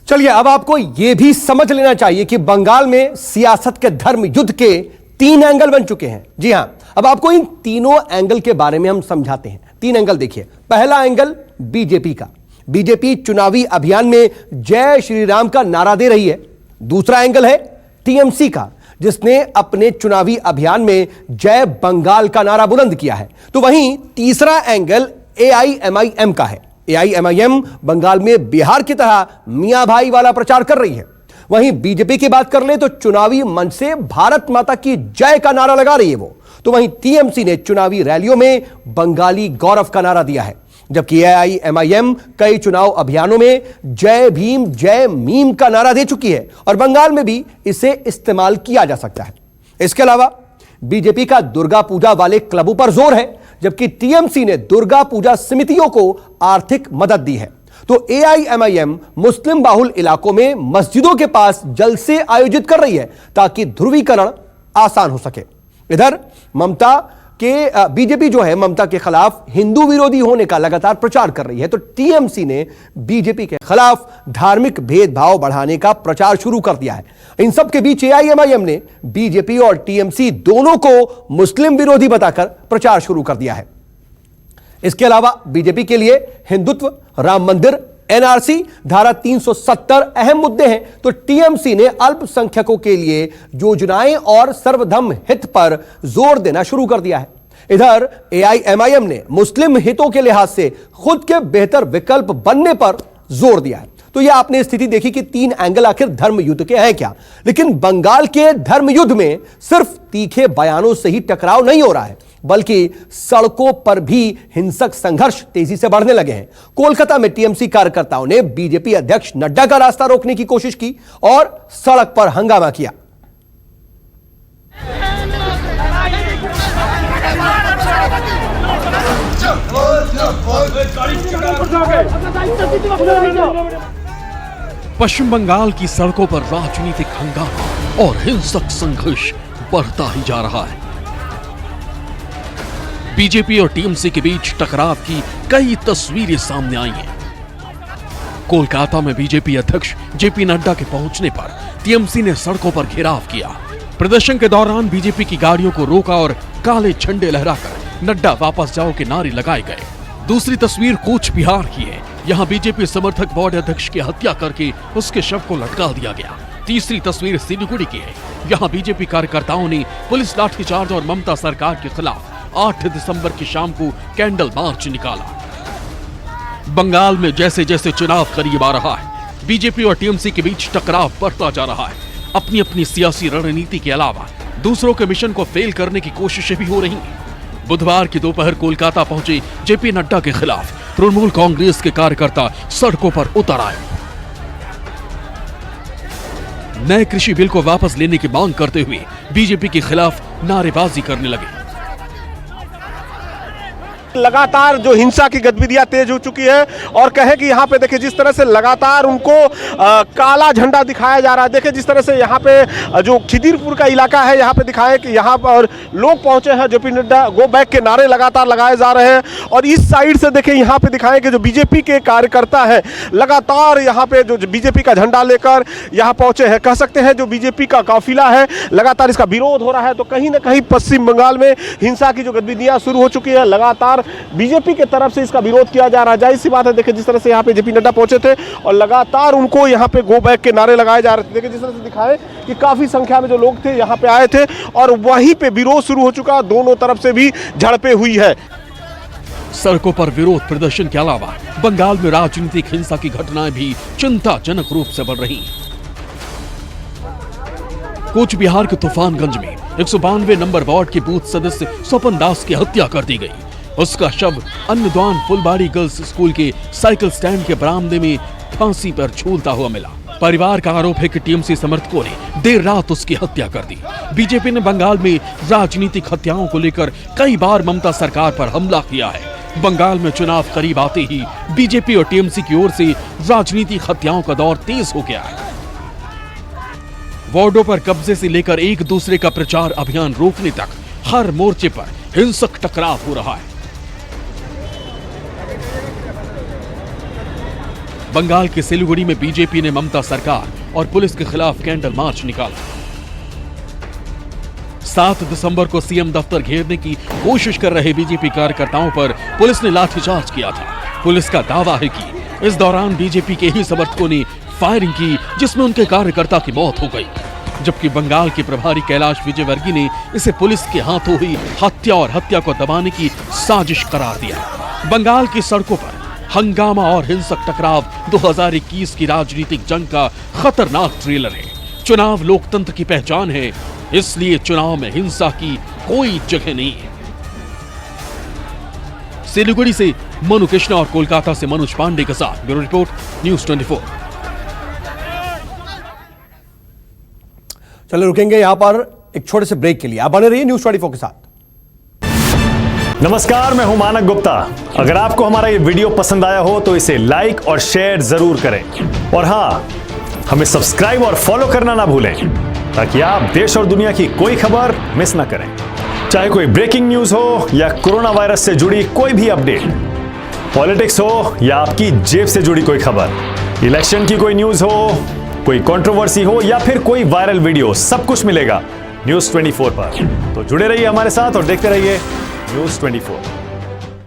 चलिए, अब आपको यह भी समझ लेना चाहिए कि बंगाल में सियासत के धर्म युद्ध के 3 एंगल बन चुके हैं। जी हां, अब आपको इन तीनों एंगल के बारे में हम समझाते हैं। 3 एंगल देखिए। पहला एंगल बीजेपी का। बीजेपी चुनावी अभियान में जय श्री राम का नारा दे रही है। दूसरा एंगल है टीएमसी का, जिसने अपने चुनावी अभियान में जय बंगाल का नारा बुलंद किया है। तो वहीं तीसरा एंगल एआईएमआईएम का है। एआईएमआईएम बंगाल में बिहार की तरह मियां भाई वाला प्रचार कर रही है। वहीं बीजेपी की बात कर ले तो चुनावी मंच से भारत माता की जय का नारा लगा रही है वो। तो वहीं टीएमसी ने चुनावी रैलियों में बंगाली गौरव का नारा दिया है, जबकि एआईएमआईएम कई चुनाव अभियानों में जय भीम जय मीम का नारा दे चुकी है और बंगाल में भी इसे इस्तेमाल किया जा सकता है। इसके अलावा बीजेपी का दुर्गा पूजा वाले क्लबों पर जोर है, जबकि टीएमसी ने दुर्गा पूजा समितियों को आर्थिक मदद दी है। तो एआईएमआईएम मुस्लिम बाहुल इलाकों में मस्जिदों के पास जलसे आयोजित कर रही है ताकि ध्रुवीकरण आसान हो सके। इधर बीजेपी जो है ममता के खिलाफ हिंदू विरोधी होने का लगातार प्रचार कर रही है। तो टीएमसी ने बीजेपी के खिलाफ धार्मिक भेदभाव बढ़ाने का प्रचार शुरू कर दिया है। इन सब के बीच एआईएमआईएम ने बीजेपी और टीएमसी दोनों को मुस्लिम विरोधी बताकर प्रचार शुरू कर दिया है। इसके अलावा बीजेपी के लिए हिंदुत्व, राम मंदिर, एनआरसी, धारा 370 अहम मुद्दे हैं। तो टीएमसी ने अल्पसंख्यकों के लिए योजनाएं और सर्वधर्म हित पर जोर देना शुरू कर दिया है। इधर एआईएमआईएम ने मुस्लिम हितों के लिहाज से खुद के बेहतर विकल्प बनने पर जोर दिया है। तो यह आपने स्थिति देखी कि 3 एंगल आखिर धर्म युद्ध के हैं क्या। लेकिन बंगाल के धर्म युद्ध में सिर्फ तीखे बयानों से ही टकराव नहीं हो रहा है, बल्कि सड़कों पर भी हिंसक संघर्ष तेजी से बढ़ने लगे हैं। कोलकाता में टीएमसी कार्यकर्ताओं ने बीजेपी अध्यक्ष नड्डा का रास्ता रोकने की कोशिश की और सड़क पर हंगामा किया। पश्चिम बंगाल की सड़कों पर राजनीतिक हंगामा और हिंसक संघर्ष बढ़ता ही जा रहा है। बीजेपी और टीएमसी के बीच टकराव की कई तस्वीरें सामने आई हैं। कोलकाता में बीजेपी अध्यक्ष जेपी नड्डा के पहुंचने पर टीएमसी ने सड़कों पर घेराव किया। प्रदर्शन के दौरान बीजेपी की गाड़ियों को रोका और काले झंडे लहराकर नड्डा वापस जाओ के नारे लगाए गए। दूसरी तस्वीर कूच बिहार की है। यहाँ बीजेपी समर्थक वार्ड अध्यक्ष की हत्या करके उसके शव को लटका दिया गया। तीसरी तस्वीर सिलीगुड़ी की है। यहाँ बीजेपी कार्यकर्ताओं ने पुलिस लाठीचार्ज और ममता सरकार के खिलाफ 8 दिसंबर की शाम को कैंडल मार्च निकाला। बंगाल में जैसे जैसे चुनाव करीब आ रहा है, बीजेपी और टीएमसी के बीच टकराव बढ़ता जा रहा है। अपनी अपनी सियासी रणनीति के अलावा दूसरों के मिशन को फेल करने की कोशिशें भी हो रही हैं। बुधवार की दोपहर कोलकाता पहुंचे जेपी नड्डा के खिलाफ तृणमूल कांग्रेस के कार्यकर्ता सड़कों पर उतर आए। नए कृषि बिल को वापस लेने की मांग करते हुए बीजेपी के खिलाफ नारेबाजी करने लगे। लगातार जो हिंसा की गतिविधियां तेज हो चुकी है और कहे कि यहाँ पे देखिए जिस तरह से लगातार उनको काला झंडा दिखाया जा रहा है। देखिए जिस तरह से यहाँ पे जो खिदिरपुर का इलाका है, यहाँ पे दिखाए कि यहाँ पर लोग पहुंचे हैं। जेपी नड्डा गो बैक के नारे लगातार लगाए जा रहे हैं। और इस साइड से देखिए यहाँ पे दिखाए कि जो बीजेपी के कार्यकर्ता है लगातार यहाँ पे जो बीजेपी का झंडा लेकर यहाँ पहुंचे हैं। कह सकते हैं जो बीजेपी का काफिला है लगातार इसका विरोध हो रहा है। तो कहीं ना कहीं पश्चिम बंगाल में हिंसा की जो गतिविधियां शुरू हो चुकी है, लगातार बीजेपी के तरफ से इसका विरोध किया जा रहा है। जाहिर सी बात है, देखिए जिस तरह से यहाँ पे जेपी नड्डा पहुंचे थे और लगातार उनको यहाँ पे गो बैक के नारे लगाए जा रहे थे। देखिए जिस तरह से दिखाए कि काफी संख्या में जो लोग थे यहाँ पे आए थे और वहीं पे विरोध शुरू हो चुका। दोनों तरफ से भी झड़पें हुई है। सड़कों पर विरोध प्रदर्शन के अलावा बंगाल में राजनीतिक हिंसा की घटनाएं भी चिंताजनक रूप से बढ़ रही हैं। कूच बिहार के तूफानगंज में 192 नंबर वार्ड के बूथ सदस्य स्वपन दास की हत्या कर दी गई। उसका शव अन्नदान फुलबाड़ी गर्ल्स स्कूल के साइकिल स्टैंड के बरामदे में फांसी पर झूलता हुआ मिला। परिवार का आरोप है कि टीएमसी समर्थकों ने देर रात उसकी हत्या कर दी। बीजेपी ने बंगाल में राजनीतिक हत्याओं को लेकर कई बार ममता सरकार पर हमला किया है। बंगाल में चुनाव करीब आते ही बीजेपी और टीएमसी की ओर से राजनीतिक हत्याओं का दौर तेज हो गया है। वार्डों पर कब्जे से लेकर एक दूसरे का प्रचार अभियान रोकने तक हर मोर्चे पर हिंसक टकराव हो रहा है। बंगाल के सिलीगुड़ी में बीजेपी ने ममता सरकार और पुलिस के खिलाफ कैंडल मार्च निकाला। 7 दिसंबर को सीएम दफ्तर घेरने की कोशिश कर रहे बीजेपी कार्यकर्ताओं पर पुलिस ने लाठीचार्ज किया था। पुलिस का दावा है कि इस दौरान बीजेपी के ही समर्थकों ने फायरिंग की, जिसमें उनके कार्यकर्ता की मौत हो गई, जबकि बंगाल के प्रभारी कैलाश विजयवर्गीय ने इसे पुलिस के हाथों हुई हत्या और हत्या को दबाने की साजिश करार दिया। बंगाल की सड़कों पर हंगामा और हिंसक टकराव 2021 की राजनीतिक जंग का खतरनाक ट्रेलर है। चुनाव लोकतंत्र की पहचान है, इसलिए चुनाव में हिंसा की कोई जगह नहीं है। सिलीगुड़ी से मनु कृष्णा और कोलकाता से मनोज पांडे के साथ ब्यूरो रिपोर्ट, न्यूज़ 24। चलो रुकेंगे यहां पर एक छोटे से ब्रेक के लिए। आप बने रहिए न्यूज़ 24 के साथ। नमस्कार, मैं हूं मानक गुप्ता। अगर आपको हमारा ये वीडियो पसंद आया हो तो इसे लाइक और शेयर जरूर करें, और हां, हमें सब्सक्राइब और फॉलो करना ना भूलें ताकि आप देश और दुनिया की कोई खबर मिस ना करें। चाहे कोई ब्रेकिंग न्यूज हो या कोरोना वायरस से जुड़ी कोई भी अपडेट, पॉलिटिक्स हो या आपकी जेब से जुड़ी कोई खबर, इलेक्शन की कोई न्यूज हो, कोई कंट्रोवर्सी हो या फिर कोई वायरल वीडियो, सब कुछ मिलेगा न्यूज़ 24 पर। तो जुड़े रहिए हमारे साथ और देखते रहिए न्यूज़ 24।